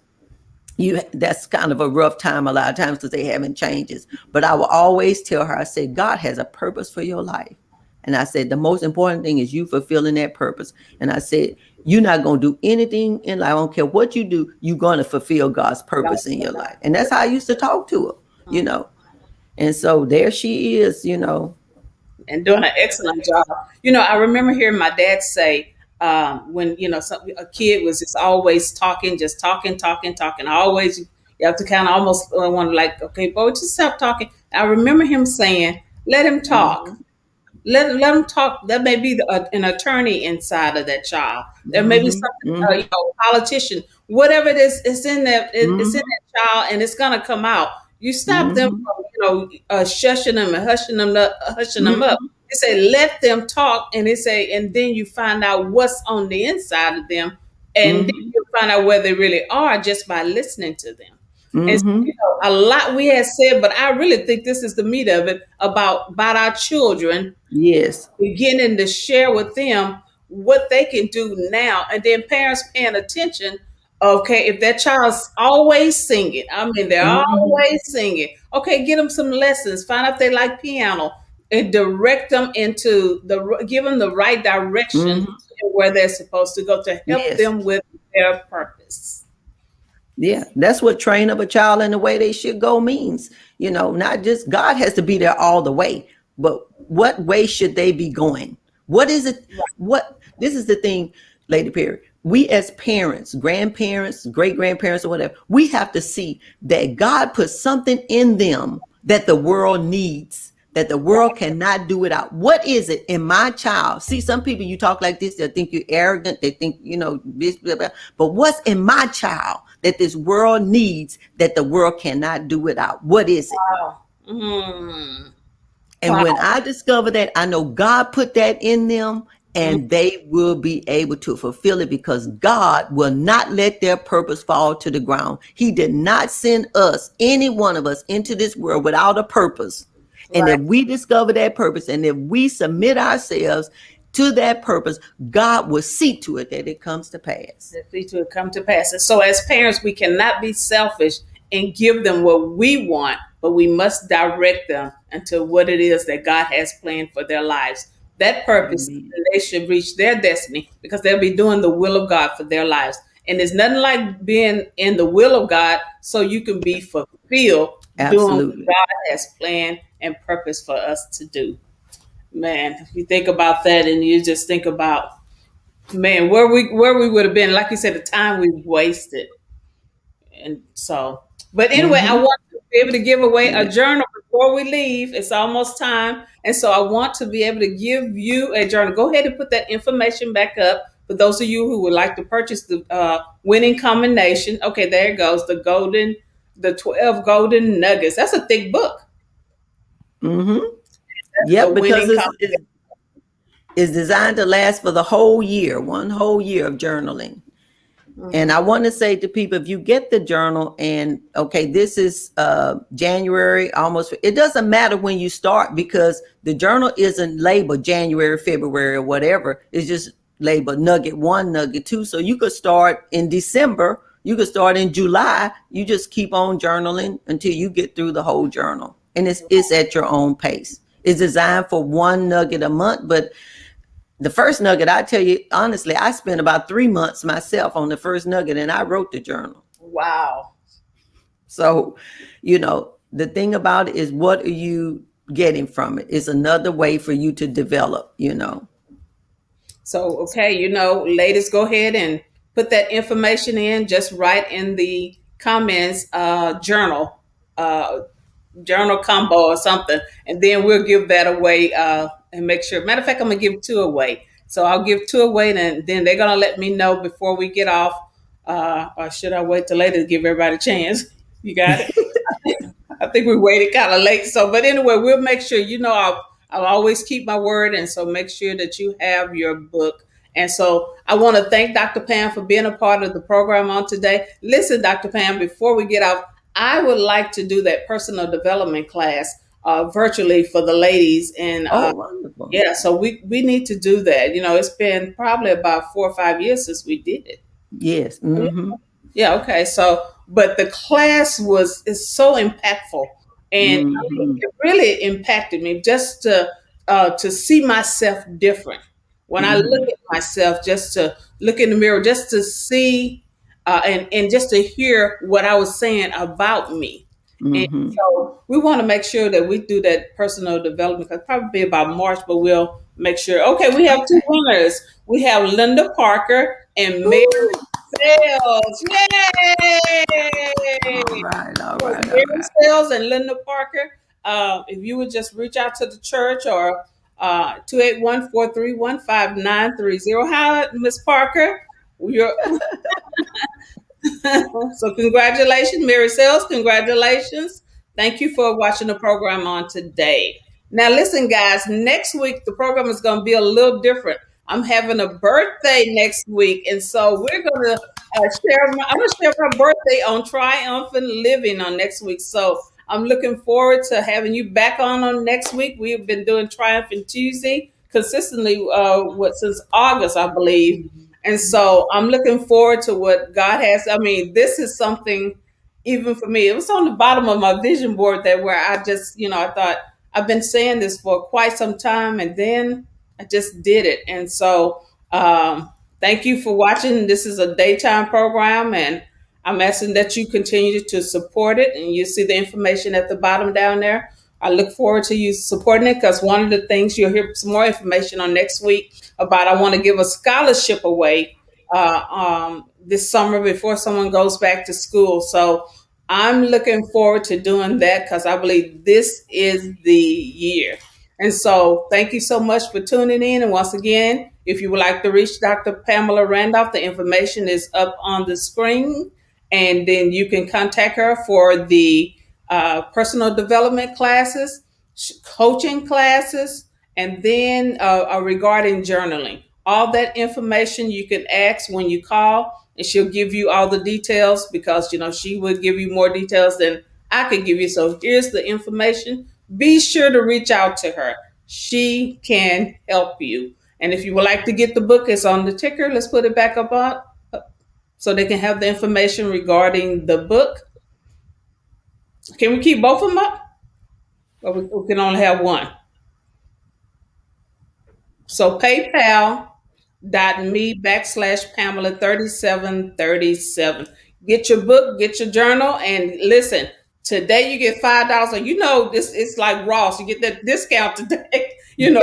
you that's kind of a rough time a lot of times because they having changes, but I will always tell her, I said, God has a purpose for your life, and I said the most important thing is you fulfilling that purpose. And I said, you're not going to do anything in life, I don't care what you do, you're going to fulfill God's purpose in your life. And that's how I used to talk to her, you Mhm. know. And so there she is, you know. And doing an excellent job. I remember hearing my dad say when a kid was just always talking, just talking, talking, talking. Always, you have to kind of almost want to like, okay, boy, just stop talking. I remember him saying, "Let him talk." Mm-hmm, Let them talk. There may be an attorney inside of that child. There may be mm-hmm, something, mm-hmm, politician, whatever it is. It's in that. It's in mm-hmm, that child, and it's gonna come out. You stop them mm-hmm, from, shushing them and hushing them up. mm-hmm, They say let them talk, and they say, and then you find out what's on the inside of them, and then mm-hmm, you find out where they really are just by listening to them. And so, mm-hmm. a lot we had said, but I really think this is the meat of it about our children, Yes. beginning to share with them what they can do now, and then parents paying attention. Okay, if that child's always singing, I mean, they're Mm-hmm, always singing. Okay, get them some lessons. Find out if they like piano, and direct them give them the right direction mm-hmm. where they're supposed to go to help Yes. them with their purpose. Yeah, that's what train up a child in the way they should go means. You know, not just God has to be there all the way, but what way should they be going? What is it? What this is the thing, Lady Perry. We as parents, grandparents, great grandparents, or whatever, we have to see that God put something in them that the world needs, that the world cannot do without. What is it in my child? See, some people you talk like this, they think you're arrogant, they think, you know, this, blah, blah. But what's in my child that this world needs that the world cannot do without? What is it? Wow. Mm. And Wow. when I discover that, I know God put that in them Mm. and they will be able to fulfill it because God will not let their purpose fall to the ground. He did not send us, any one of us, into this world without a purpose. And Right. if we discover that purpose and if we submit ourselves to that purpose, God will see to it that it comes to pass. That lead to it come to pass. And so, as parents, we cannot be selfish and give them what we want, but we must direct them into what it is that God has planned for their lives. That purpose, Amen. they should reach their destiny because they'll be doing the will of God for their lives. And there's nothing like being in the will of God so you can be fulfilled doing what Absolutely. God has planned and purpose for us to do. Man, if you think about that and you just think about, man, where we would have been, like you said, the time we've wasted. And so, but anyway, I Mm-hmm. want to be able to give away a Yeah. journal before we leave. It's almost time. And so I want to be able to give you a journal. Go ahead and put that information back up for those of you who would like to purchase the winning combination. Okay, there it goes. The 12 golden nuggets. That's a thick book. Mm-hmm. The Yep, because winning it's designed to last for the whole year, one whole year of journaling. And combination. I want to say to people, if you get the journal and okay, this is January, almost, it doesn't matter when you start because the journal isn't labeled January, February, or whatever. It's just labeled nugget one, nugget two. So you could start in December, you could start in July. You just keep on journaling until you get through the whole journal. And it's at your own pace. It's designed for one nugget a month, but the first nugget, I tell you honestly, I spent about 3 months myself on the first nugget and I wrote the journal. Wow. So, the thing about it is what are you getting from it? Is another way for you to develop. So, okay, ladies, go ahead and put that information in. Just write in the comments, uh, journal combo or something, and then we'll give that away and make sure. Matter of fact, I'm gonna give two away. So I'll give two away, and then they're gonna let me know before we get off. Or should I wait till later to give everybody a chance? You got it. I think we waited kind of late. So, but anyway, we'll make sure, I'll always keep my word. And so make sure that you have your book. And so I want to thank Dr. Pam for being a part of the program on today. Listen, Dr. Pam, before we get off, I would like to do that personal development class virtually for the ladies. And Oh, wonderful. yeah, so we need to do that. It's been probably about 4 or 5 years since we did it. Yes. Mm-hmm. Yeah, okay. So, but the class is so impactful, and I mean, Mm-hmm. it really impacted me just to see myself different. When I look Mm-hmm. at myself, just to look in the mirror, just to see and just to hear what I was saying about me. And Mm-hmm. so we want to make sure that we do that personal development. It'll probably be about March, but we'll make sure. Okay, we have two Okay. winners. We have Linda Parker and Mary Ooh. Sales. All Yay! right. All So right. All Mary right. Sales and Linda Parker. If you would just reach out to the church or 281 Hi, Miss Parker. You're, so congratulations, Mary Sales. Congratulations. Thank you for watching the program on today. Now, listen, guys, next week the program is going to be a little different. I'm having a birthday next week, and so we're going to I'm going to share my birthday on Triumphant Living on next week. So I'm looking forward to having you back on next week. We've been doing Triumphant Tuesday consistently, since August, I believe. And so I'm looking forward to what God has. I mean, this is something even for me. It was on the bottom of my vision board that where I just, I thought I've been saying this for quite some time, and then I just did it. And so thank you for watching. This is a daytime program, and I'm asking that you continue to support it. And you see the information at the bottom down there. I look forward to you supporting it because one of the things you'll hear some more information on next week about. I want to give a scholarship away this summer before someone goes back to school. So I'm looking forward to doing that because I believe this is the year. And so thank you so much for tuning in. And once again, if you would like to reach Dr. Pamela Randolph, the information is up on the screen. And then you can contact her for the personal development classes, coaching classes, and then regarding journaling. All that information you can ask when you call, and she'll give you all the details because she would give you more details than I could give you. So here's the information. Be sure to reach out to her. She can help you. And if you would like to get the book, it's on the ticker. Let's put it back up on so they can have the information regarding the book. Can we keep both of them up? Or we can only have one? So PayPal.me/Pamela 3737. Get your book, get your journal, and listen. Today you get $5. So this it's like Ross. You get that discount today. You know,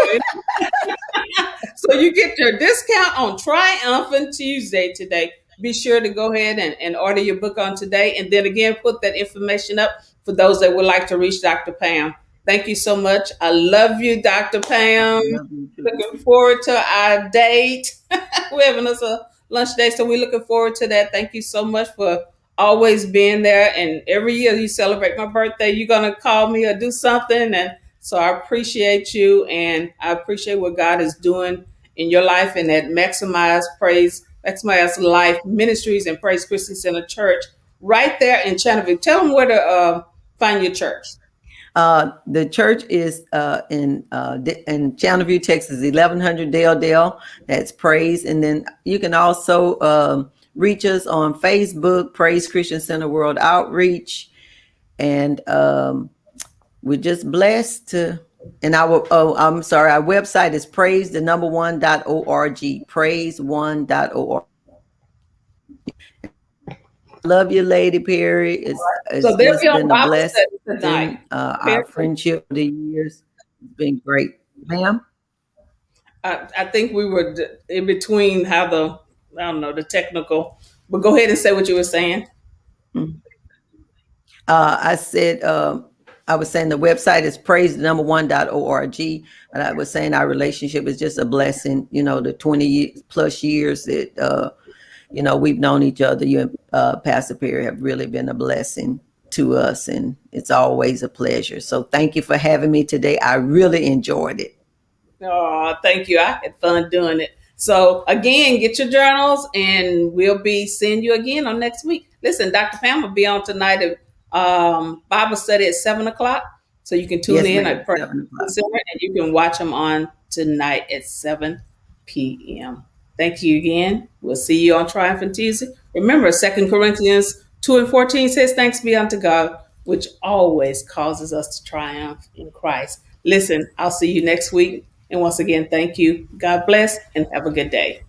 so you get your discount on Triumphant Tuesday today. Be sure to go ahead and order your book on today. And then again, put that information up for those that would like to reach Dr. Pam. Thank you so much. I love you, Dr. Pam. Love you too. Looking forward to our date. We're having us a lunch date, so we're looking forward to that. Thank you so much for always being there. And every year you celebrate my birthday, you're gonna call me or do something. And so I appreciate you, and I appreciate what God is doing in your life, and that Maximize Life Ministries and Praise Christian Center Church right there in Chattanooga. Tell them where to find your church. The church is in Chandlerview, Texas, 1100 Dale Dale. That's Praise. And then you can also reach us on Facebook, Praise Christian Center World Outreach. And we're just blessed to. And I'm sorry, our website is praise1.org, praise1.org. Love you, Lady Perry. It's So they'll be just on been a Bible blessing. study tonight. Our friendship for the years. It's been great, ma'am. I think we were in between how I don't know, the technical, but go ahead and say what you were saying. I said, I was saying the website is praise1.org. And I was saying our relationship is just a blessing. You know, the 20 plus years that, we've known each other. You and Pastor Perry have really been a blessing to us. And it's always a pleasure. So thank you for having me today. I really enjoyed it. Oh, thank you. I had fun doing it. So again, get your journals, and we'll be seeing you again on next week. Listen, Dr. Pam will be on tonight at Bible study at 7 o'clock. So you can tune Yes, in ma'am. at Prayer 7 o'clock. Center, and you can watch them on tonight at 7 p.m. Thank you again. We'll see you on Triumphant Tuesday. Remember, 2 Corinthians 2:14 says, "Thanks be unto God, which always causes us to triumph in Christ." Listen, I'll see you next week. And once again, thank you. God bless and have a good day.